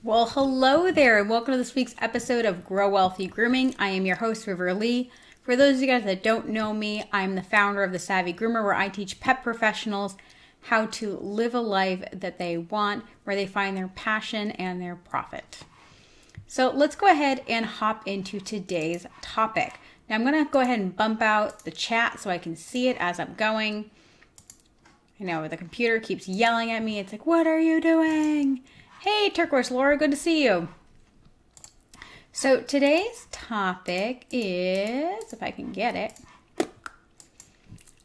Well, hello there, and welcome to this week's episode of Grow Wealthy Grooming. I am your host, River Lee. For those of you guys that don't know me, I'm the founder of the Savvy Groomer, where I teach pet professionals how to live a life that they want, where they find their passion and their profit. So let's go ahead and hop into today's topic. Now I'm going to go ahead and bump out the chat so I can see it as I'm going. I know the computer keeps yelling at me. It's like, what are you doing? Hey, Turquoise Laura, good to see you. So today's topic is, if I can get it,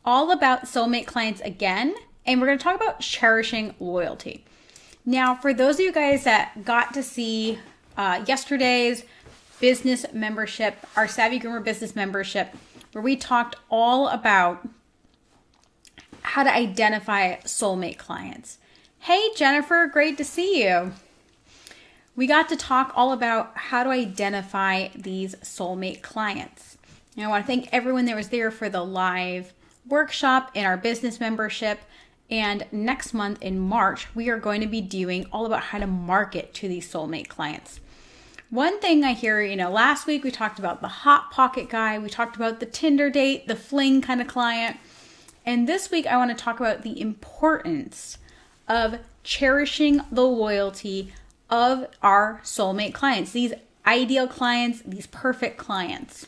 all about soulmate clients again, and we're going to talk about cherishing loyalty. Now, for those of you guys that got to see yesterday's business membership, our Savvy Groomer business membership, where we talked all about how to identify soulmate clients. Hey, Jennifer, great to see you. We got to talk all about how to identify these soulmate clients. And I want to thank everyone that was there for the live workshop in our business membership. And next month in March, we are going to be doing all about how to market to these soulmate clients. One thing I hear, last week we talked about the hot pocket guy. We talked about the Tinder date, the fling kind of client. And this week I want to talk about the importance of cherishing the loyalty of our soulmate clients, these ideal clients, these perfect clients.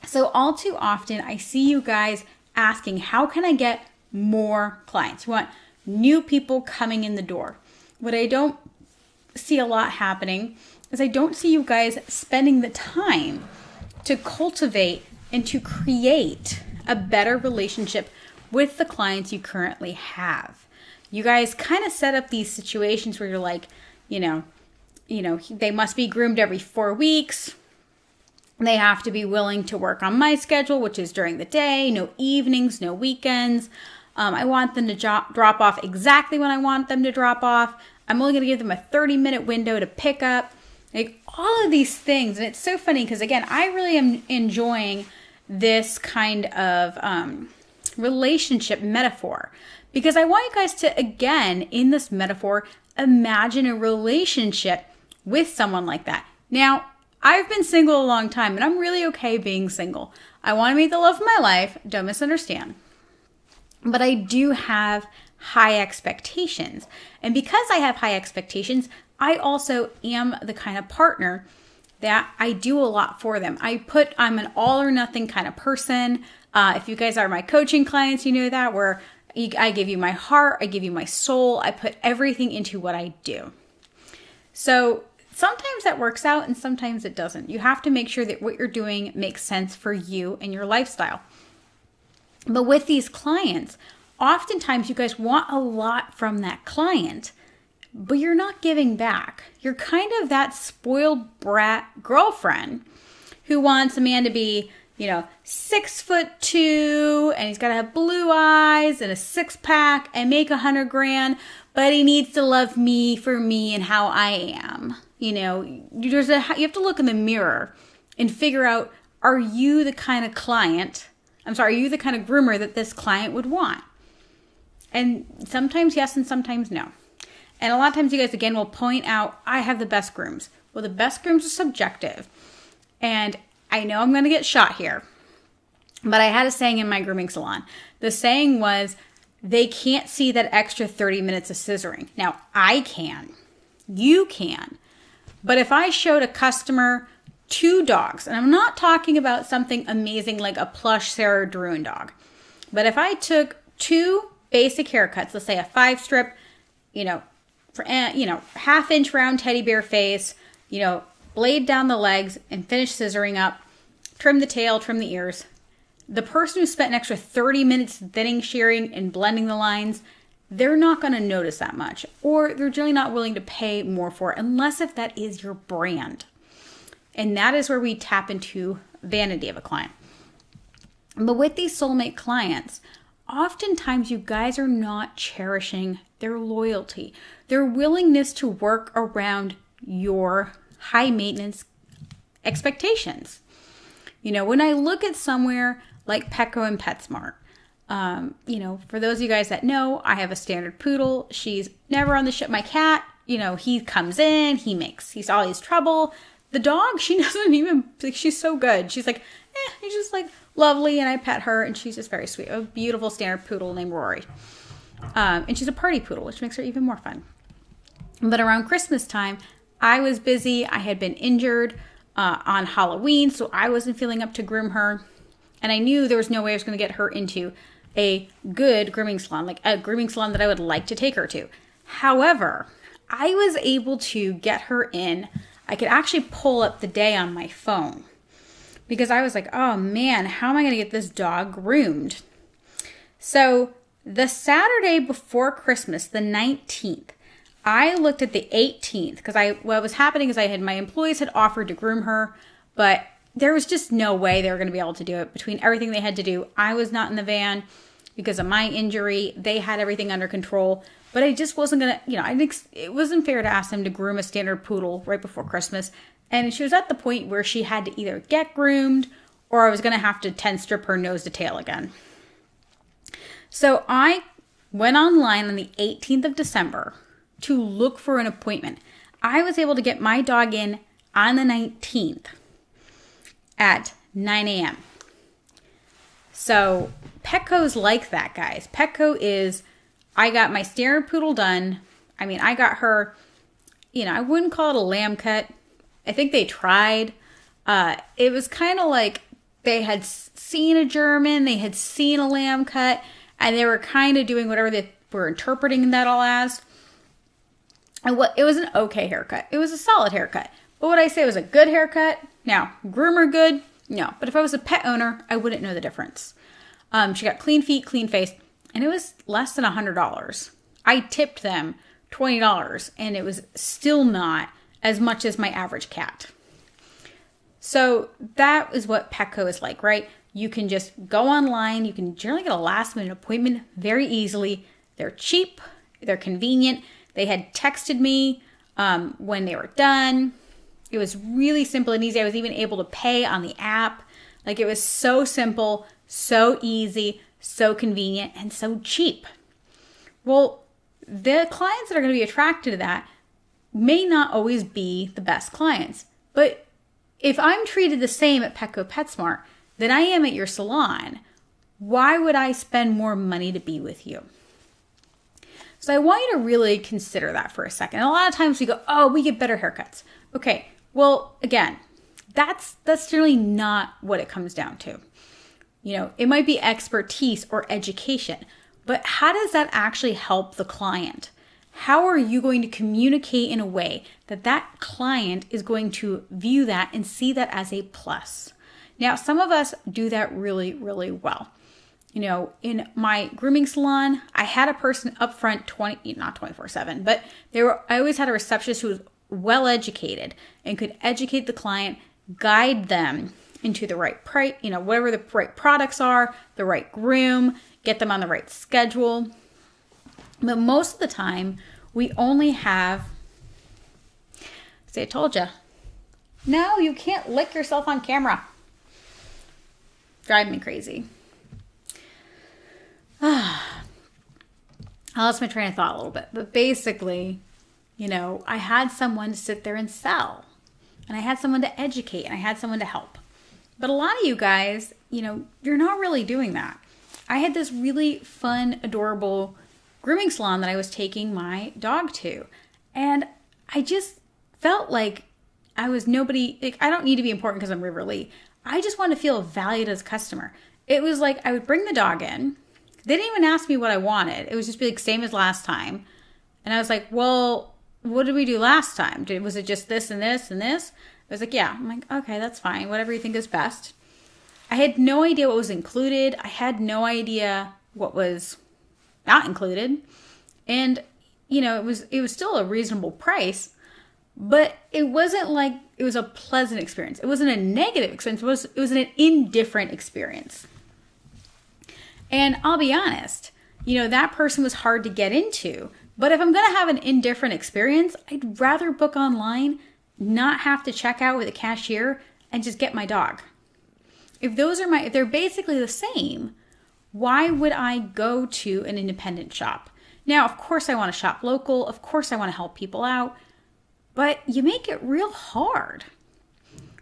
So all too often I see you guys asking, how can I get more clients? We want new people coming in the door. What I don't see a lot happening is I don't see you guys spending the time to cultivate and to create a better relationship with the clients you currently have. You guys kind of set up these situations where you're like, they must be groomed every 4 weeks. They have to be willing to work on my schedule, which is during the day, no evenings, no weekends. I want them to drop off exactly when I want them to drop off. I'm only going to give them a 30-minute window to pick up. Like all of these things. And it's so funny because, again, I really am enjoying this kind of relationship metaphor. Because I want you guys to, again, in this metaphor, imagine a relationship with someone like that. Now, I've been single a long time, and I'm really okay being single. I want to meet the love of my life. Don't misunderstand. But I do have high expectations. And because I have high expectations, I also am the kind of partner that I do a lot for them. I'm an all or nothing kind of person. If you guys are my coaching clients, you know that, where I give you my heart, I give you my soul, I put everything into what I do. So sometimes that works out and sometimes it doesn't. You have to make sure that what you're doing makes sense for you and your lifestyle. But with these clients, oftentimes you guys want a lot from that client, but you're not giving back. You're kind of that spoiled brat girlfriend who wants a man to be 6'2", and he's got to have blue eyes and a 6-pack and make $100,000, but he needs to love me for me and how I am. You have to look in the mirror and figure out, are you the kind of are you the kind of groomer that this client would want? And sometimes yes and sometimes no. And a lot of times you guys, again, will point out, I have the best grooms. Well, the best grooms are subjective. And I know I'm going to get shot here, but I had a saying in my grooming salon. The saying was, they can't see that extra 30 minutes of scissoring. Now, I can. You can. But if I showed a customer 2 dogs, and I'm not talking about something amazing like a plush Sarah Druin dog, but if I took 2 basic haircuts, let's say a 5-strip, half-inch round teddy bear face, blade down the legs and finish scissoring up, trim the tail, trim the ears. The person who spent an extra 30 minutes thinning, shearing, and blending the lines, they're not going to notice that much, or they're generally not willing to pay more for it, unless if that is your brand. And that is where we tap into vanity of a client. But with these soulmate clients, oftentimes you guys are not cherishing their loyalty, their willingness to work around your high maintenance expectations. When I look at somewhere like Petco and PetSmart, for those of you guys that know, I have a standard poodle. She's never on the ship. My cat he comes in, he's always trouble. The dog, she doesn't even, like, she's so good. She's like, he's just like lovely, and I pet her, and she's just very sweet. A beautiful standard poodle named Rory. And she's a party poodle, which makes her even more fun. But around Christmas time, I was busy. I had been injured on Halloween, so I wasn't feeling up to groom her. And I knew there was no way I was going to get her into a good grooming salon, like a grooming salon that I would like to take her to. However, I was able to get her in. I could actually pull up the day on my phone because I was like, oh man, how am I going to get this dog groomed? So the Saturday before Christmas, the 19th, I looked at the 18th because what was happening is my employees had offered to groom her, but there was just no way they were going to be able to do it. Between everything they had to do, I was not in the van because of my injury. They had everything under control. But I just wasn't going to, it wasn't fair to ask them to groom a standard poodle right before Christmas. And she was at the point where she had to either get groomed or I was going to have to 10 strip her nose to tail again. So I went online on the 18th of December to look for an appointment. I was able to get my dog in on the 19th at 9 a.m. So Petco's like that, guys. Petco is... I got my standard poodle done. I mean, I got her, I wouldn't call it a lamb cut. I think they tried. It was kind of like they had seen a German, they had seen a lamb cut, and they were kind of doing whatever they were interpreting that all as. And it was an okay haircut. It was a solid haircut. But would I say it was a good haircut? No. Groomer good? No. But if I was a pet owner, I wouldn't know the difference. She got clean feet, clean face. And it was less than $100. I tipped them $20, and it was still not as much as my average cat. So that is what Petco is like, right? You can just go online. You can generally get a last-minute appointment very easily. They're cheap. They're convenient. They had texted me when they were done. It was really simple and easy. I was even able to pay on the app. Like, it was so simple, so easy, so convenient, and so cheap. Well, the clients that are going to be attracted to that may not always be the best clients. But if I'm treated the same at Petco PetSmart than I am at your salon, why would I spend more money to be with you? So I want you to really consider that for a second. A lot of times we go, oh, we get better haircuts. Okay, well, again, that's generally not what it comes down to. It might be expertise or education, but how does that actually help the client? How are you going to communicate in a way that that client is going to view that and see that as a plus? Now, some of us do that really, really well. In my grooming salon, I had a person up front not 24/7, but I always had a receptionist who was well educated and could educate the client, guide them into the right price, whatever the right products are, the right groom, get them on the right schedule. But most of the time, we only have, see, I told you, no, you can't lick yourself on camera. Drive me crazy. I lost my train of thought a little bit, but basically, I had someone to sit there and sell, and I had someone to educate, and I had someone to help. But a lot of you guys, you're not really doing that. I had this really fun, adorable grooming salon that I was taking my dog to, and I just felt like I was nobody. Like, I don't need to be important because I'm Riverly. I just want to feel valued as a customer. It was like I would bring the dog in. They didn't even ask me what I wanted. It was just be like same as last time. And I was like, well, what did we do last time? Was it just this and this and this? I was like, yeah. I'm like, okay, that's fine. Whatever you think is best. I had no idea what was included. I had no idea what was not included. And, it was still a reasonable price, but it wasn't like it was a pleasant experience. It wasn't a negative experience. It was an indifferent experience. And I'll be honest, that person was hard to get into. But if I'm going to have an indifferent experience, I'd rather book online, not have to check out with a cashier, and just get my dog. If they're basically the same, why would I go to an independent shop? Now, of course, I want to shop local. Of course, I want to help people out. But you make it real hard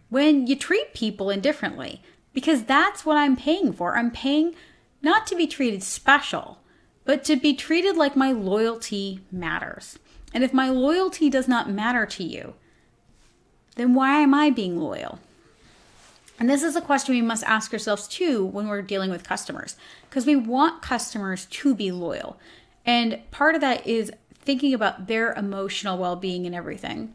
when you treat people indifferently, because that's what I'm paying for. I'm paying not to be treated special, but to be treated like my loyalty matters. And if my loyalty does not matter to you, then why am I being loyal? And this is a question we must ask ourselves too when we're dealing with customers, because we want customers to be loyal. And part of that is thinking about their emotional well-being and everything,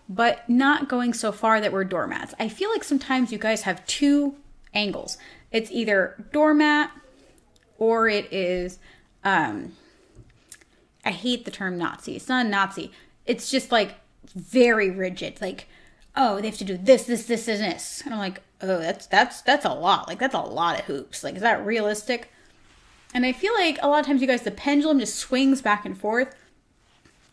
but not going so far that we're doormats. I feel like sometimes you guys have two angles. It's either doormat or it is, I hate the term Nazi. It's not a Nazi. It's just like very rigid. Like, oh, they have to do this, and this. And I'm like, oh, that's a lot. Like, that's a lot of hoops. Like, is that realistic? And I feel like a lot of times you guys, the pendulum just swings back and forth.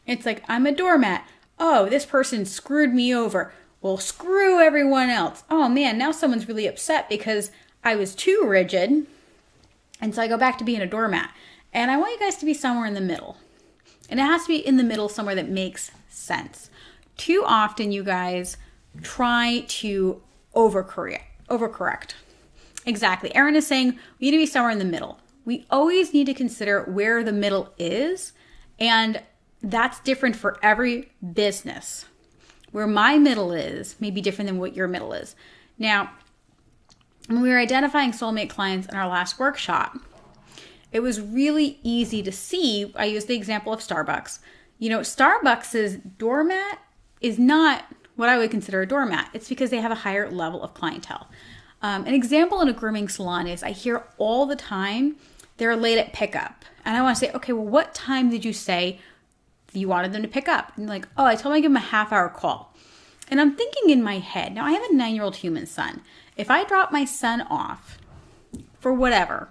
It's like, I'm a doormat. Oh, this person screwed me over. Well, screw everyone else. Oh man, now someone's really upset because I was too rigid. And so I go back to being a doormat. And I want you guys to be somewhere in the middle. And it has to be in the middle, somewhere that makes sense. Too often you guys try to overcorrect. Exactly. Erin is saying we need to be somewhere in the middle. We always need to consider where the middle is, and that's different for every business. Where my middle is may be different than what your middle is. Now, when we were identifying soulmate clients in our last workshop, it was really easy to see. I used the example of Starbucks. You know, Starbucks's doormat is not what I would consider a doormat. It's because they have a higher level of clientele. An example in a grooming salon is I hear all the time they're late at pickup. And I want to say, okay, well, what time did you say you wanted them to pick up? And like, oh, I told them I'd give them a half-hour call. And I'm thinking in my head, now I have a 9-year-old human son. If I drop my son off for whatever,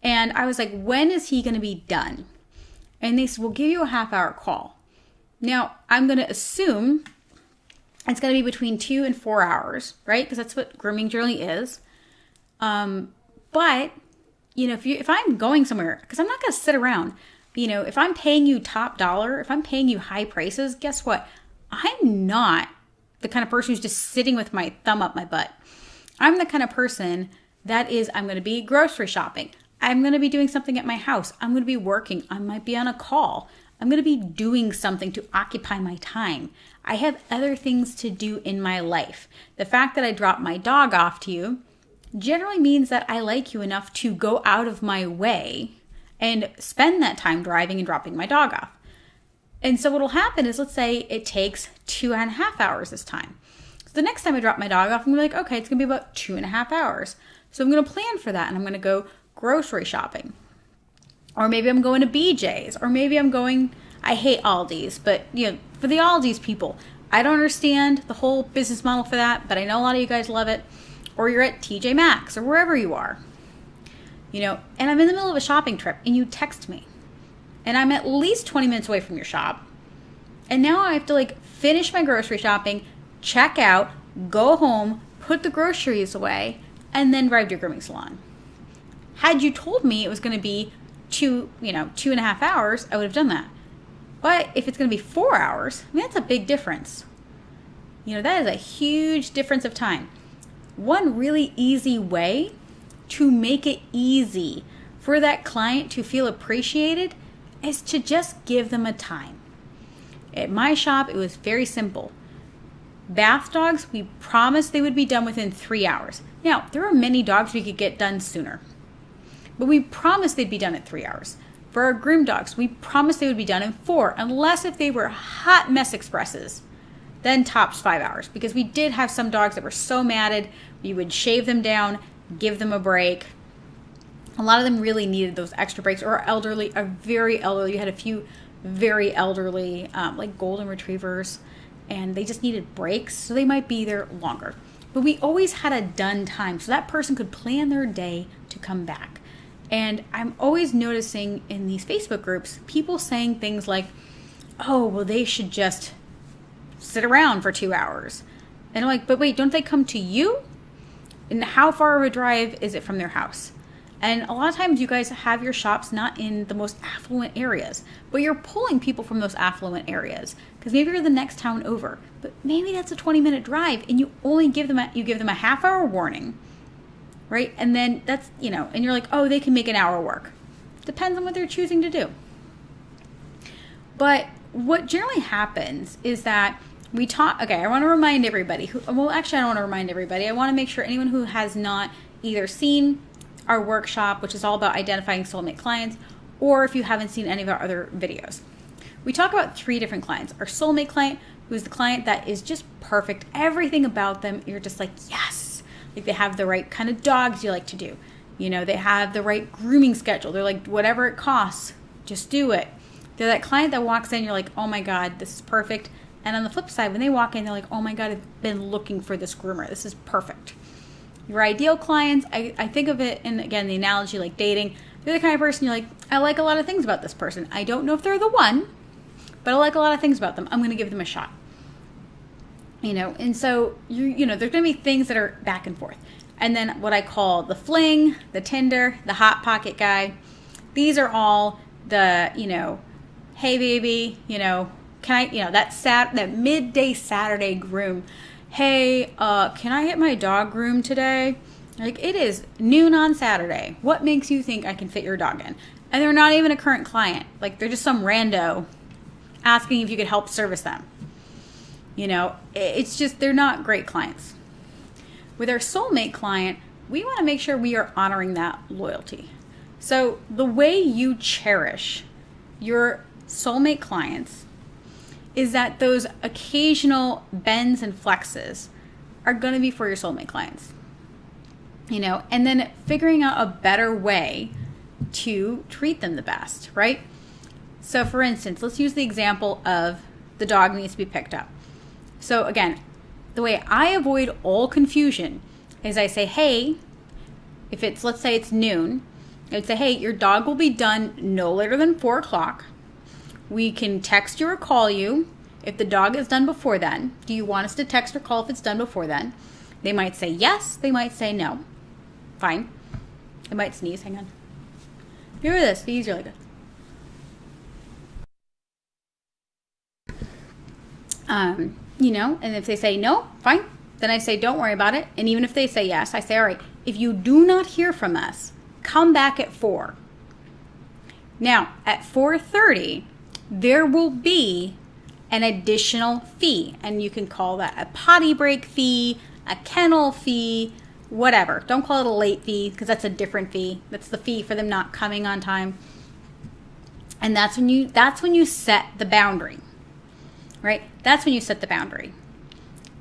and I was like, when is he going to be done? And they said, we'll give you a half-hour call. Now, I'm going to assume it's going to be between 2 and 4 hours, right? Because that's what grooming generally is. But, you know, if I'm going somewhere, because I'm not going to sit around, you know, if I'm paying you top dollar, if I'm paying you high prices, guess what? I'm not the kind of person who's just sitting with my thumb up my butt. I'm the kind of person that is, I'm going to be grocery shopping. I'm going to be doing something at my house. I'm going to be working. I might be on a call. I'm going to be doing something to occupy my time. I have other things to do in my life. The fact that I drop my dog off to you generally means that I like you enough to go out of my way and spend that time driving and dropping my dog off. And so what will happen is, let's say it takes 2.5 hours this time. So the next time I drop my dog off, I'm going to be like, okay, it's going to be about 2.5 hours. So I'm going to plan for that, and I'm going to go grocery shopping. Or maybe I'm going to BJ's, or maybe I'm going, I hate Aldi's, but you know, for the Aldi's people, I don't understand the whole business model for that, but I know a lot of you guys love it. Or you're at TJ Maxx or wherever you are, you know, and I'm in the middle of a shopping trip and you text me and I'm at least 20 minutes away from your shop. And now I have to like finish my grocery shopping, check out, go home, put the groceries away, and then drive to your grooming salon. Had you told me it was going to be 2.5 hours, I would have done that. But if it's going to be 4 hours, I mean, that's a big difference. You know, that is a huge difference of time. One really easy way to make it easy for that client to feel appreciated is to just give them a time. At my shop, it was very simple. Bath dogs, we promised they would be done within 3 hours. Now, there are many dogs we could get done sooner, but we promised they'd be done at 3 hours. For our groom dogs, we promised they would be done in 4, unless if they were hot mess expresses, then tops 5 hours. Because we did have some dogs that were so matted, we would shave them down, give them a break. A lot of them really needed those extra breaks, or elderly, are very elderly. You had a few very elderly, like golden retrievers, and they just needed breaks, so they might be there longer. But we always had a done time, so that person could plan their day to come back. And I'm always noticing in these Facebook groups, people saying things like, oh, well, they should just sit around for 2 hours. And I'm like, but wait, don't they come to you? And how far of a drive is it from their house? And a lot of times you guys have your shops not in the most affluent areas, but you're pulling people from those affluent areas because maybe you're the next town over, but maybe that's a 20-minute drive and you only give them a half-hour warning, right? And then that's, and you're like, oh, they can make an hour work. Depends on what they're choosing to do. But what generally happens is that I want to remind everybody I don't want to remind everybody. I want to make sure anyone who has not either seen our workshop, which is all about identifying soulmate clients, or if you haven't seen any of our other videos. We talk about 3 different clients. Our soulmate client, who's the client that is just perfect. Everything about them, you're just like, yes. Like they have the right kind of dogs you like to do. They have the right grooming schedule. They're like, whatever it costs, just do it. They're that client that walks in, you're like, oh my God, this is perfect. And on the flip side, when they walk in, they're like, oh my God, I've been looking for this groomer. This is perfect. Your ideal clients, I think of it in, again, the analogy like dating. They're the kind of person you're like, I like a lot of things about this person. I don't know if they're the one, but I like a lot of things about them. I'm going to give them a shot. And so, there's going to be things that are back and forth. And then what I call the fling, the Tinder, the hot pocket guy. These are all the, hey baby, can I, that midday Saturday groom. Hey, can I get my dog groomed today? Like, it is noon on Saturday. What makes you think I can fit your dog in? And they're not even a current client. Like, they're just some rando asking if you could help service them. It's just, they're not great clients. With our soulmate client, we want to make sure we are honoring that loyalty. So the way you cherish your soulmate clients is that those occasional bends and flexes are going to be for your soulmate clients. And then figuring out a better way to treat them the best, right? So for instance, let's use the example of the dog needs to be picked up. So again, the way I avoid all confusion is I say, hey, let's say it's noon, I would say, hey, your dog will be done no later than 4 o'clock. We can text you or call you if the dog is done before then. Do you want us to text or call if it's done before then? They might say yes. They might say no. Fine. I might sneeze. Hang on. Hear this. Be easier like that. And if they say no, fine. Then I say, don't worry about it. And even if they say yes, I say, all right, if you do not hear from us, come back at 4. Now, at 4:30, there will be an additional fee. And you can call that a potty break fee, a kennel fee, whatever. Don't call it a late fee because that's a different fee. That's the fee for them not coming on time. And that's when you set the boundary, right? That's when you set the boundary.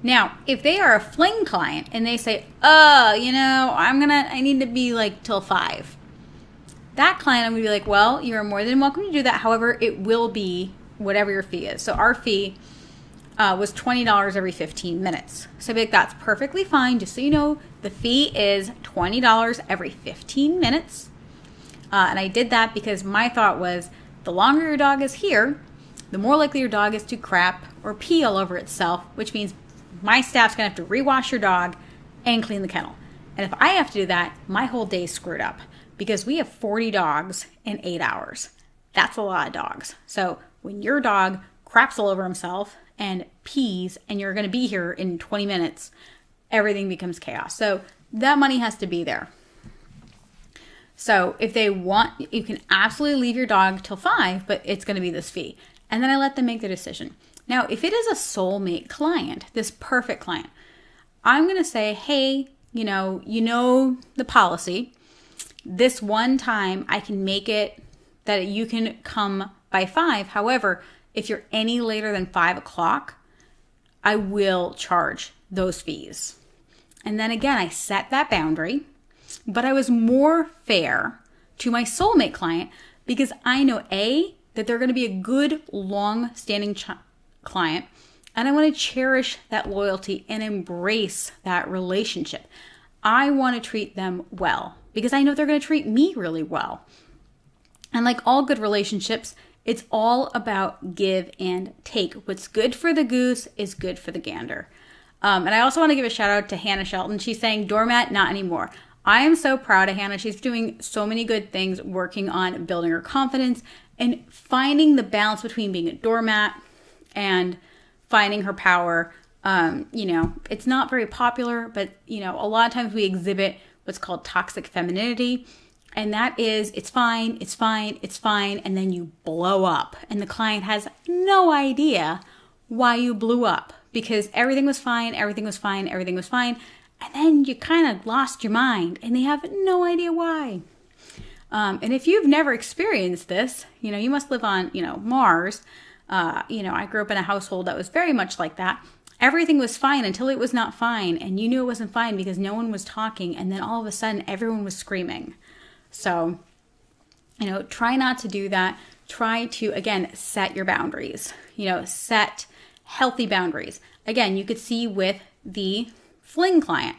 Now, if they are a fling client and they say, I need to be like till 5. That client, I'm going to be like, well, you're more than welcome to do that. However, it will be whatever your fee is. So our fee was $20 every 15 minutes. So I'd be like, that's perfectly fine. Just so you know, the fee is $20 every 15 minutes. And I did that because my thought was the longer your dog is here, the more likely your dog is to crap or pee all over itself, which means my staff's going to have to rewash your dog and clean the kennel. And if I have to do that, my whole day's screwed up because we have 40 dogs in 8 hours. That's a lot of dogs. So when your dog craps all over himself and pees and you're going to be here in 20 minutes, everything becomes chaos. So that money has to be there. So if they want, you can absolutely leave your dog till 5, but it's going to be this fee. And then I let them make the decision. Now, if it is a soulmate client, this perfect client, I'm going to say, hey, you know the policy. This one time I can make it that you can come by 5. However, if you're any later than 5 o'clock, I will charge those fees. And then again, I set that boundary, but I was more fair to my soulmate client because I know that they're going to be a good, long-standing client, and I want to cherish that loyalty and embrace that relationship. I want to treat them well because I know they're going to treat me really well. And like all good relationships, it's all about give and take. What's good for the goose is good for the gander. And I also want to give a shout out to Hannah Shelton. She's saying, doormat, not anymore. I am so proud of Hannah. She's doing so many good things, working on building her confidence and finding the balance between being a doormat and finding her power. It's not very popular, but a lot of times we exhibit what's called toxic femininity. And that is, it's fine, it's fine, it's fine. And then you blow up and the client has no idea why you blew up because everything was fine, everything was fine, everything was fine. And then you kind of lost your mind and they have no idea why. And if you've never experienced this, you must live on, Mars. I grew up in a household that was very much like that. Everything was fine until it was not fine. And you knew it wasn't fine because no one was talking. And then all of a sudden, everyone was screaming. So, try not to do that. Try to, again, set your boundaries. Set healthy boundaries. Again, you could see with the fling client.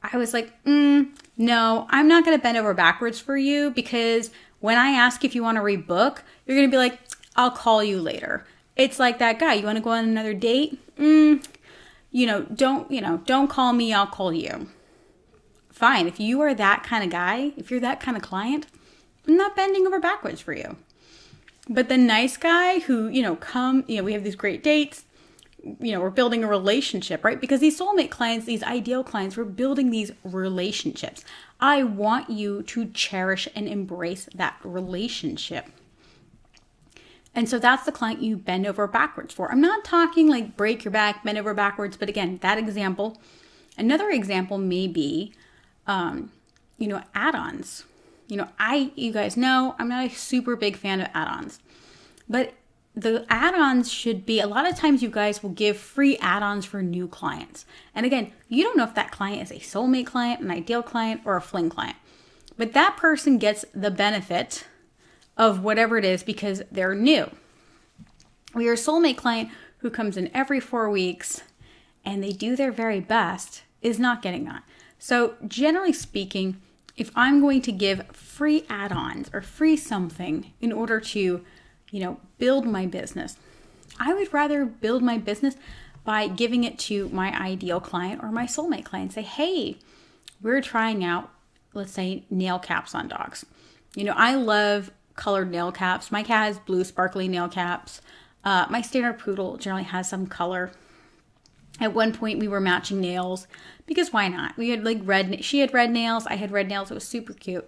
I was like, no, I'm not going to bend over backwards for you because when I ask if you want to rebook, you're going to be like, I'll call you later. It's like that guy. You want to go on another date? Don't call me. I'll call you. Fine. If you are that kind of guy, if you're that kind of client, I'm not bending over backwards for you. But the nice guy who, we have these great dates, we're building a relationship, right? Because these soulmate clients, these ideal clients, we're building these relationships. I want you to cherish and embrace that relationship. And so that's the client you bend over backwards for. I'm not talking like break your back, bend over backwards. But again, that example, another example may be, add-ons. You guys know I'm not a super big fan of add-ons, but the add-ons should be, a lot of times you guys will give free add-ons for new clients. And again, you don't know if that client is a soulmate client, an ideal client, or a fling client. But that person gets the benefit of whatever it is because they're new. We are a soulmate client who comes in every 4 weeks and they do their very best is not getting that. So generally speaking, if I'm going to give free add-ons or free something in order to build my business, I would rather build my business by giving it to my ideal client or my soulmate client. Say, hey, we're trying out, let's say, nail caps on dogs. I love colored nail caps. My cat has blue sparkly nail caps. My standard poodle generally has some color. At one point we were matching nails because why not? We had she had red nails. I had red nails. It was super cute.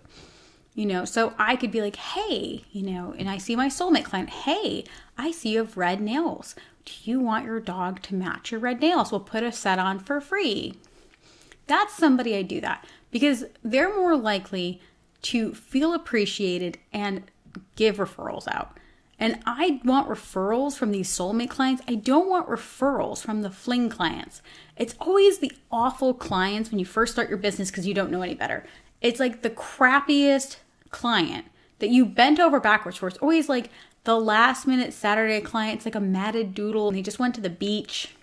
So I could be like, hey, and I see my soulmate client, hey, I see you have red nails. Do you want your dog to match your red nails? We'll put a set on for free. That's somebody I do that because they're more likely to feel appreciated and give referrals out. And I want referrals from these soulmate clients. I don't want referrals from the fling clients. It's always the awful clients when you first start your business because you don't know any better. It's like the crappiest client that you bent over backwards for. It's always like the last minute Saturday client. It's like a matted doodle and they just went to the beach.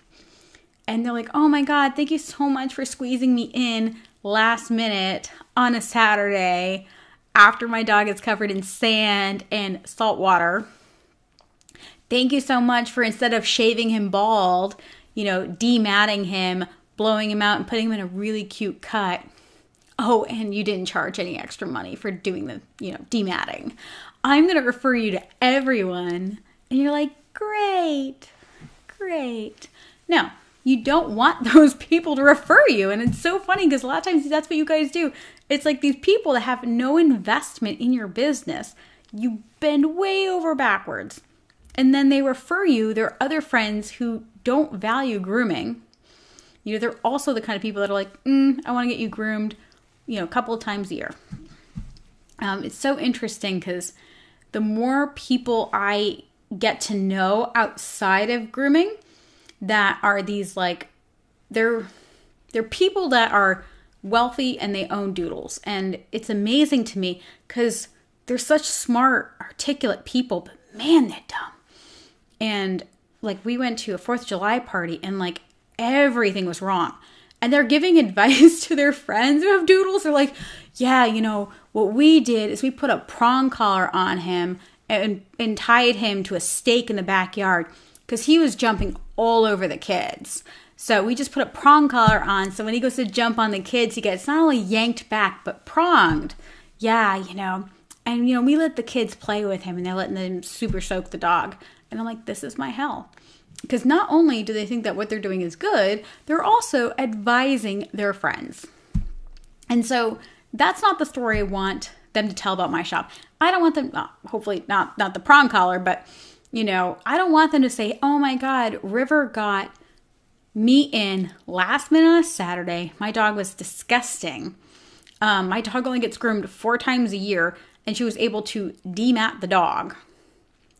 And they're like, oh my God, thank you so much for squeezing me in last minute on a Saturday after my dog is covered in sand and salt water. Thank you so much for, instead of shaving him bald, dematting him, blowing him out and putting him in a really cute cut. Oh, and you didn't charge any extra money for doing the, dematting. I'm going to refer you to everyone. And you're like, great. No, you don't want those people to refer you. And it's so funny because a lot of times that's what you guys do. It's like these people that have no investment in your business. You bend way over backwards. And then they refer you their other friends who don't value grooming. They're also the kind of people that are like, I want to get you groomed, a couple of times a year. It's so interesting because the more people I get to know outside of grooming that are these they're people that are wealthy and they own doodles. And it's amazing to me because they're such smart, articulate people, but man, they're dumb. And we went to a 4th of July party and everything was wrong. And they're giving advice to their friends who have doodles. They're like, yeah, what we did is we put a prong collar on him and tied him to a stake in the backyard because he was jumping all over the kids. So we just put a prong collar on. So when he goes to jump on the kids, he gets not only yanked back, but pronged. Yeah, And, we let the kids play with him and they're letting them super soak the dog. And I'm like, this is my hell. Because not only do they think that what they're doing is good, they're also advising their friends. And so that's not the story I want them to tell about my shop. I don't want them, hopefully not the prong collar, but, I don't want them to say, oh my God, River got me in last minute on a Saturday. My dog was disgusting. My dog only gets groomed 4 times a year, and she was able to demat the dog,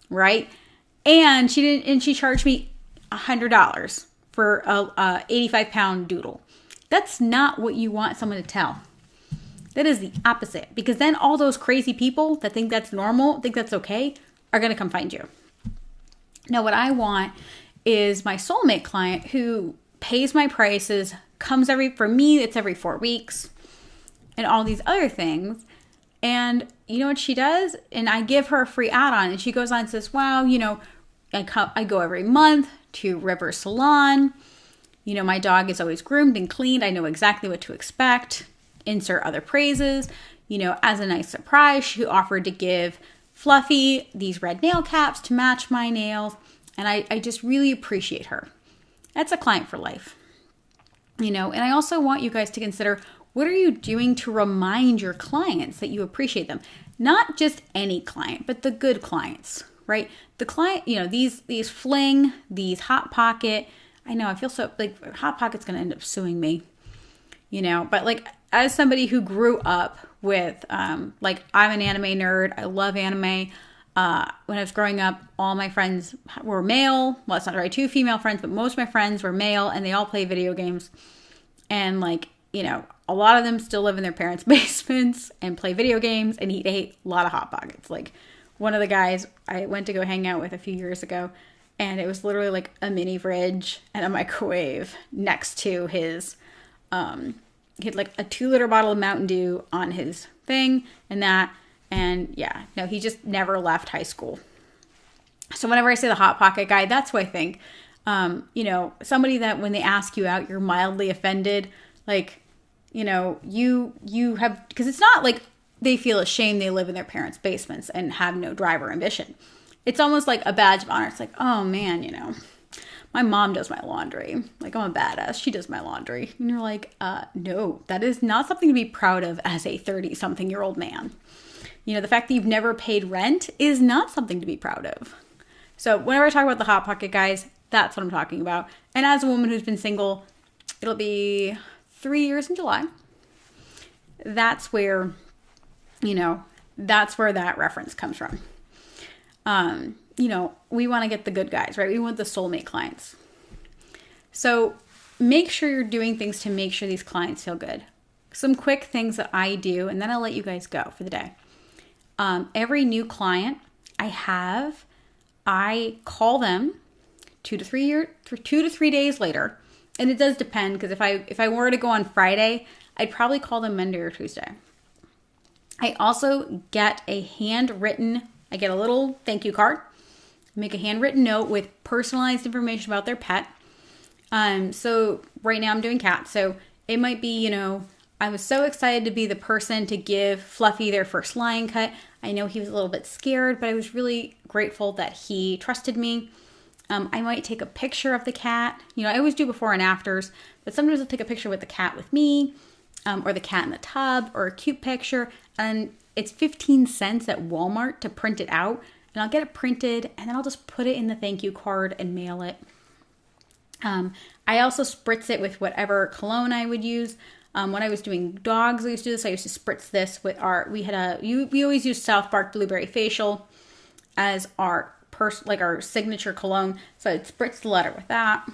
right? And she charged me $100 for a 85-pound doodle. That's not what you want someone to tell. That is the opposite, because then all those crazy people that think that's normal, think that's okay, are going to come find you. Now, what I want is my Soulmate client who pays my prices, comes for me, it's every 4 weeks, and all these other things. And you know what she does? And I give her a free add-on, and she goes on and says, wow, I go every month to River Salon. My dog is always groomed and cleaned. I know exactly what to expect. Insert other praises. As a nice surprise, she offered to give Fluffy these red nail caps to match my nails. And I just really appreciate her. That's a client for life. And I also want you guys to consider, what are you doing to remind your clients that you appreciate them? Not just any client, but the good clients, right? The client, these fling, these Hot Pocket. I know, I feel so like Hot Pocket's going to end up suing me, but like as somebody who grew up with, I'm an anime nerd. I love anime. When I was growing up, all my friends were male. Well, it's not right, 2 female friends, but most of my friends were male, and they all play video games. And a lot of them still live in their parents' basements and play video games and eat a lot of Hot Pockets. Like one of the guys I went to go hang out with a few years ago, and it was literally like a mini fridge and a microwave next to his, he had like a 2-liter bottle of Mountain Dew on his thing and yeah, no, he just never left high school. So whenever I say the Hot Pocket guy, that's what I think. Somebody that when they ask you out, you're mildly offended. Like, you have, because it's not like they feel ashamed they live in their parents' basements and have no drive or ambition. It's almost like a badge of honor. It's like, oh man, my mom does my laundry. Like, I'm a badass. She does my laundry. And you're like, no, that is not something to be proud of as a 30-something-year-old man. The fact that you've never paid rent is not something to be proud of. So whenever I talk about the Hot Pocket guys, that's what I'm talking about. And as a woman who's been single, it'll be 3 years in July. That's where, that reference comes from. We want to get the good guys, right? We want the Soulmate clients. So make sure you're doing things to make sure these clients feel good. Some quick things that I do, and then I'll let you guys go for the day. Every new client I call them 2 to 3 days later. And it does depend, because if I were to go on Friday, I'd probably call them Monday or Tuesday. I also get I get a little thank you card, make a handwritten note with personalized information about their pet. So right now I'm doing cats. So it might be, I was so excited to be the person to give Fluffy their first lion cut. I know he was a little bit scared, but I was really grateful that he trusted me. I might take a picture of the cat. I always do before and afters, but sometimes I'll take a picture with the cat with me, or the cat in the tub, or a cute picture. And it's 15 cents at Walmart to print it out. And I'll get it printed, and then I'll just put it in the thank you card and mail it. I also spritz it with whatever cologne I would use. When I was doing dogs, I used to do this. I used to spritz this with we always use South Park Blueberry Facial as our our signature cologne. So I'd spritz the letter with that,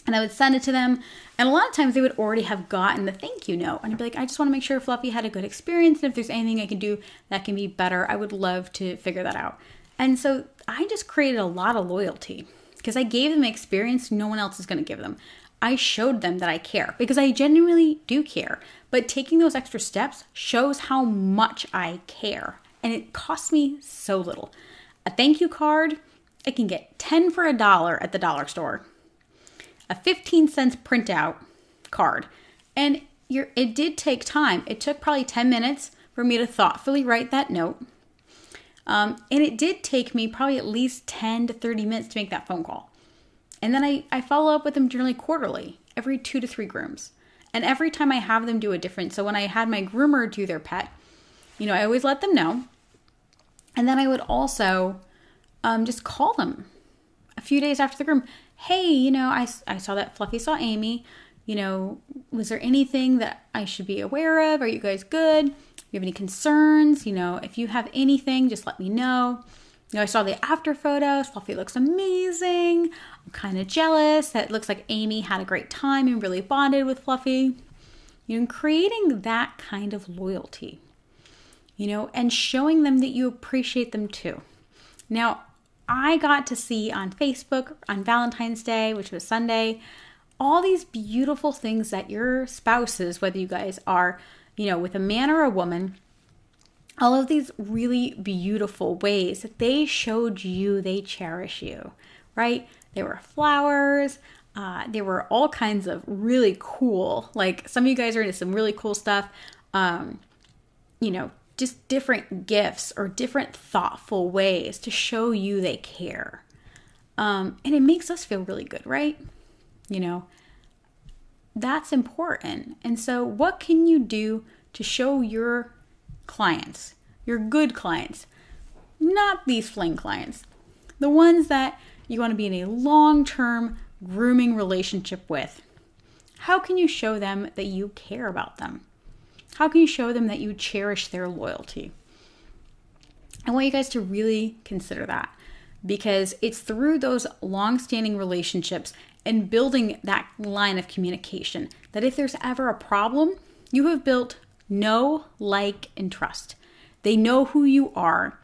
and I would send it to them. And a lot of times they would already have gotten the thank you note, and I'd be like, I just want to make sure Fluffy had a good experience, and if there's anything I can do that can be better, I would love to figure that out. And so I just created a lot of loyalty because I gave them an experience no one else is going to give them. I showed them that I care, because I genuinely do care. But taking those extra steps shows how much I care. And it costs me so little. A thank you card, I can get 10 for $1 at the dollar store. A a 15 cents printout card. And it did take time. It took probably 10 minutes for me to thoughtfully write that note. And it did take me probably at least 10 to 30 minutes to make that phone call. And then I follow up with them generally quarterly, every 2 to 3 grooms. And every time I have them do a different, so when I had my groomer do their pet, I always let them know. And then I would also just call them a few days after the groom. Hey, I saw that Fluffy saw Amy. Was there anything that I should be aware of? Are you guys good? You have any concerns? If you have anything, just let me know. I saw the after photos. Fluffy looks amazing. I'm kind of jealous that it looks like Amy had a great time and really bonded with Fluffy. Creating that kind of loyalty, and showing them that you appreciate them too. Now, I got to see on Facebook on Valentine's Day, which was Sunday, all these beautiful things that your spouses, whether you guys are, with a man or a woman, all of these really beautiful ways that they showed you they cherish you, right? There were flowers. There were all kinds of really cool, like some of you guys are into some really cool stuff, just different gifts or different thoughtful ways to show you they care. And it makes us feel really good, right? That's important. And so what can you do to show your clients, your good clients, not these fling clients, the ones that you want to be in a long-term grooming relationship with? How can you show them that you care about them? How can you show them that you cherish their loyalty? I want you guys to really consider that, because it's through those long-standing relationships and building that line of communication that if there's ever a problem, you have built know, like, and trust. They know who you are,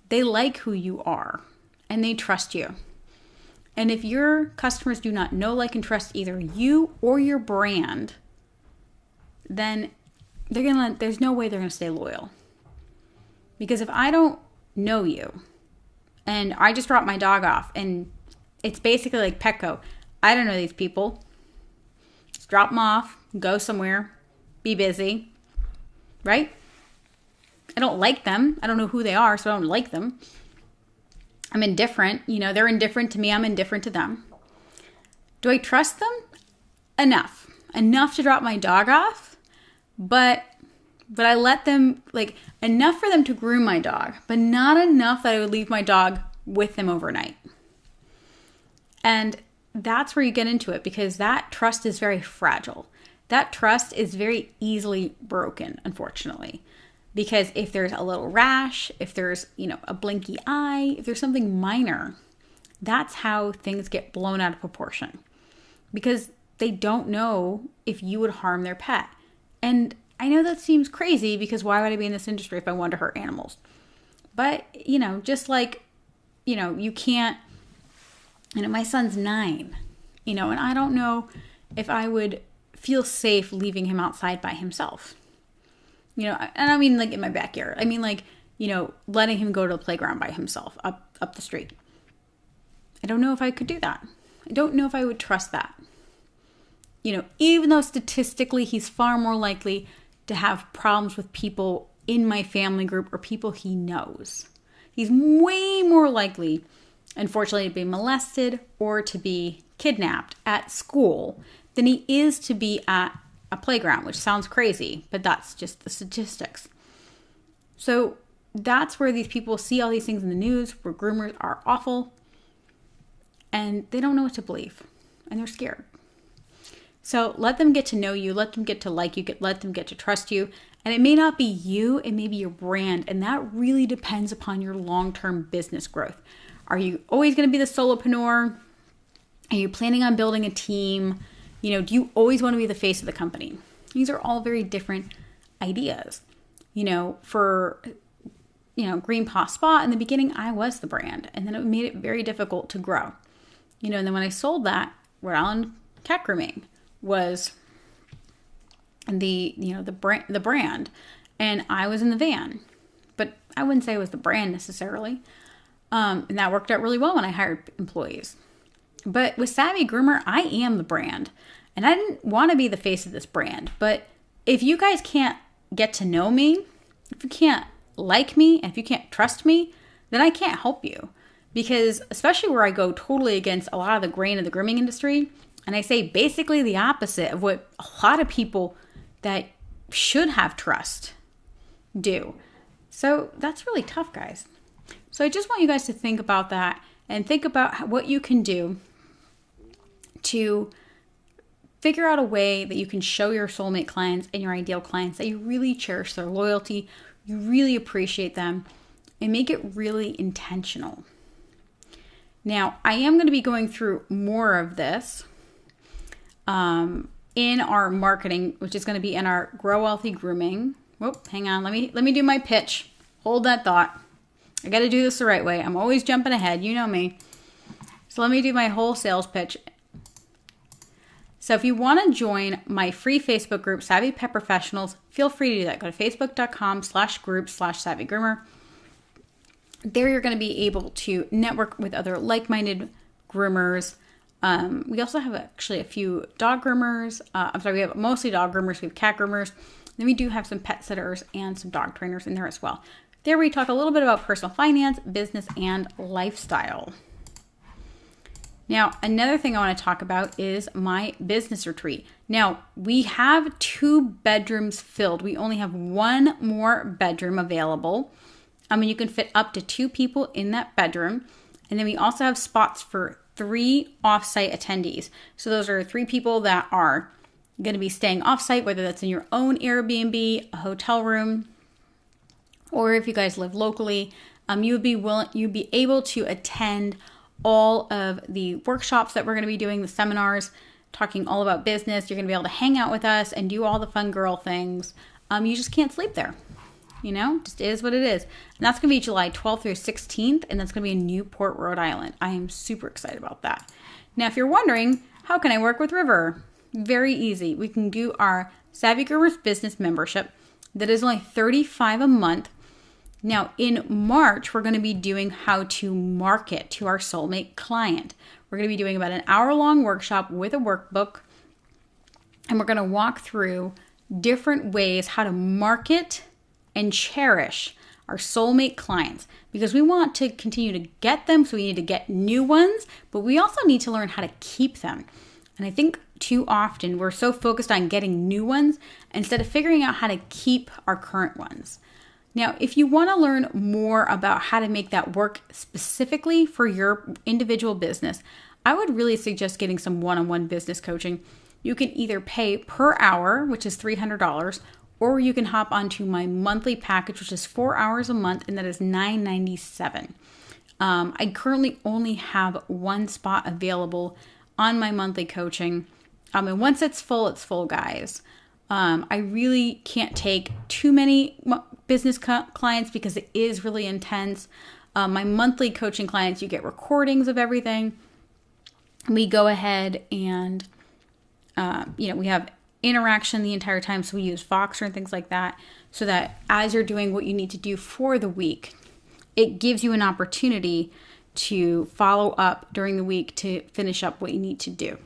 they like who you are, and they trust you. And if your customers do not know, like, and trust either you or your brand, then there's no way they're gonna stay loyal. Because if I don't know you and I just drop my dog off and it's basically like Petco, I don't know these people. Just drop them off, go somewhere, be busy, right? I don't like them. I don't know who they are, so I don't like them. I'm indifferent. They're indifferent to me. I'm indifferent to them. Do I trust them? Enough to drop my dog off, but I let them, enough for them to groom my dog, but not enough that I would leave my dog with them overnight. And that's where you get into it, because that trust is very fragile. That trust is very easily broken, unfortunately. Because if there's a little rash, if there's, a blinky eye, if there's something minor, that's how things get blown out of proportion. Because they don't know if you would harm their pet. And I know that seems crazy, because why would I be in this industry if I wanted to hurt animals? But, just like, you can't, my son's 9, and I don't know if I would feel safe leaving him outside by himself. And I mean in my backyard. I mean letting him go to the playground by himself up the street. I don't know if I could do that. I don't know if I would trust that. Even though statistically he's far more likely to have problems with people in my family group or people he knows. He's way more likely, unfortunately, to be molested or to be kidnapped at school than he is to be at a playground, which sounds crazy, but that's just the statistics. So that's where these people see all these things in the news where groomers are awful and they don't know what to believe and they're scared. So let them get to know you, let them get to like you, let them get to trust you. And it may not be you, it may be your brand. And that really depends upon your long-term business growth. Are you always going to be the solopreneur? Are you planning on building a team? Do you always want to be the face of the company? These are all very different ideas. For, Green Paw Spa, in the beginning, I was the brand. And then it made it very difficult to grow. And then when I sold that, Rhode Island Cat Grooming was the brand. And I was in the van. But I wouldn't say it was the brand necessarily. And that worked out really well when I hired employees. But with Savvy Groomer, I am the brand. And I didn't want to be the face of this brand. But if you guys can't get to know me, if you can't like me, and if you can't trust me, then I can't help you. Because especially where I go totally against a lot of the grain of the grooming industry, and I say basically the opposite of what a lot of people that should have trust do. So that's really tough, guys. So I just want you guys to think about that and think about what you can do to figure out a way that you can show your soulmate clients and your ideal clients that you really cherish their loyalty, you really appreciate them, and make it really intentional. Now, I am going to be going through more of this in our marketing, which is going to be in our Grow Wealthy Grooming. Whoop, hang on. Let me do my pitch. Hold that thought. I got to do this the right way. I'm always jumping ahead. You know me. So let me do my whole sales pitch. So if you want to join my free Facebook group, Savvy Pet Professionals, feel free to do that. Go to facebook.com/group/SavvyGroomer. There you're going to be able to network with other like-minded groomers. We also have actually a few dog groomers. We have mostly dog groomers. We have cat groomers. Then we do have some pet sitters and some dog trainers in there as well. There we talk a little bit about personal finance, business, and lifestyle. Now, another thing I want to talk about is my business retreat. Now, we have 2 bedrooms filled. We only have 1 more bedroom available. You can fit up to 2 people in that bedroom. And then we also have spots for 3 offsite attendees. So those are 3 people that are going to be staying offsite, whether that's in your own Airbnb, a hotel room, or if you guys live locally, you'd be able to attend all of the workshops that we're going to be doing, the seminars, talking all about business. You're going to be able to hang out with us and do all the fun girl things. You just can't sleep there. Just is what it is. And that's going to be July 12th through 16th, and that's going to be in Newport, Rhode Island. I am super excited about that. Now, if you're wondering, how can I work with River? Very easy. We can do our Savvy Groomer's business membership. That is only $35 a month. Now, in March, we're going to be doing how to market to our soulmate client. We're going to be doing about an hour-long workshop with a workbook, and we're going to walk through different ways how to market and cherish our soulmate clients, because we want to continue to get them, so we need to get new ones, but we also need to learn how to keep them. And I think too often we're so focused on getting new ones instead of figuring out how to keep our current ones. Now, if you want to learn more about how to make that work specifically for your individual business, I would really suggest getting some one-on-one business coaching. You can either pay per hour, which is $300, or you can hop onto my monthly package, which is 4 hours a month, and that is $997. I currently only have 1 spot available on my monthly coaching. And once it's full, guys. I really can't take too many business clients because it is really intense. My monthly coaching clients, you get recordings of everything. We go ahead and, we have interaction the entire time. So we use Voxer and things like that, so that as you're doing what you need to do for the week, it gives you an opportunity to follow up during the week to finish up what you need to do.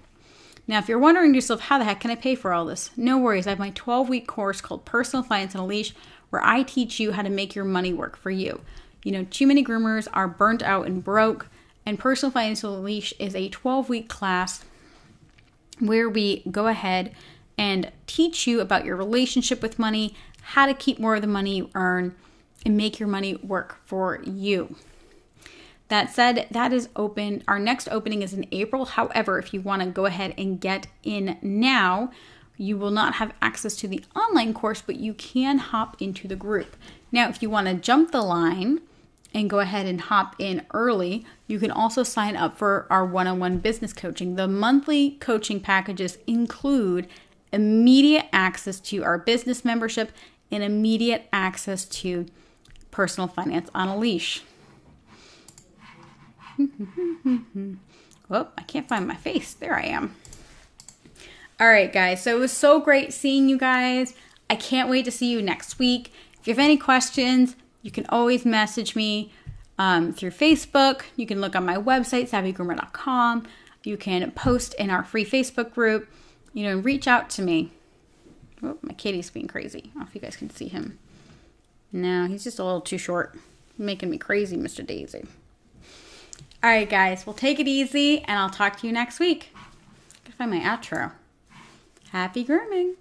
Now, if you're wondering to yourself, how the heck can I pay for all this? No worries. I have my 12-week course called Personal Finance on a Leash, where I teach you how to make your money work for you. Too many groomers are burnt out and broke, and Personal Finance on a Leash is a 12-week class where we go ahead and teach you about your relationship with money, how to keep more of the money you earn, and make your money work for you. That said, that is open. Our next opening is in April. However, if you want to go ahead and get in now, you will not have access to the online course, but you can hop into the group. Now, if you want to jump the line and go ahead and hop in early, you can also sign up for our one-on-one business coaching. The monthly coaching packages include immediate access to our business membership and immediate access to Personal Finance on a Leash. Whoop, I can't find my face. There I am. All right, guys. So it was so great seeing you guys. I can't wait to see you next week. If you have any questions, you can always message me through Facebook. You can look on my website, savvygroomer.com. You can post in our free Facebook group, reach out to me. Oh, my kitty's being crazy. I don't know if you guys can see him. No, he's just a little too short. Making me crazy, Mr. Daisy. All right, guys. Well, take it easy, and I'll talk to you next week. Gotta find my outro. Happy grooming.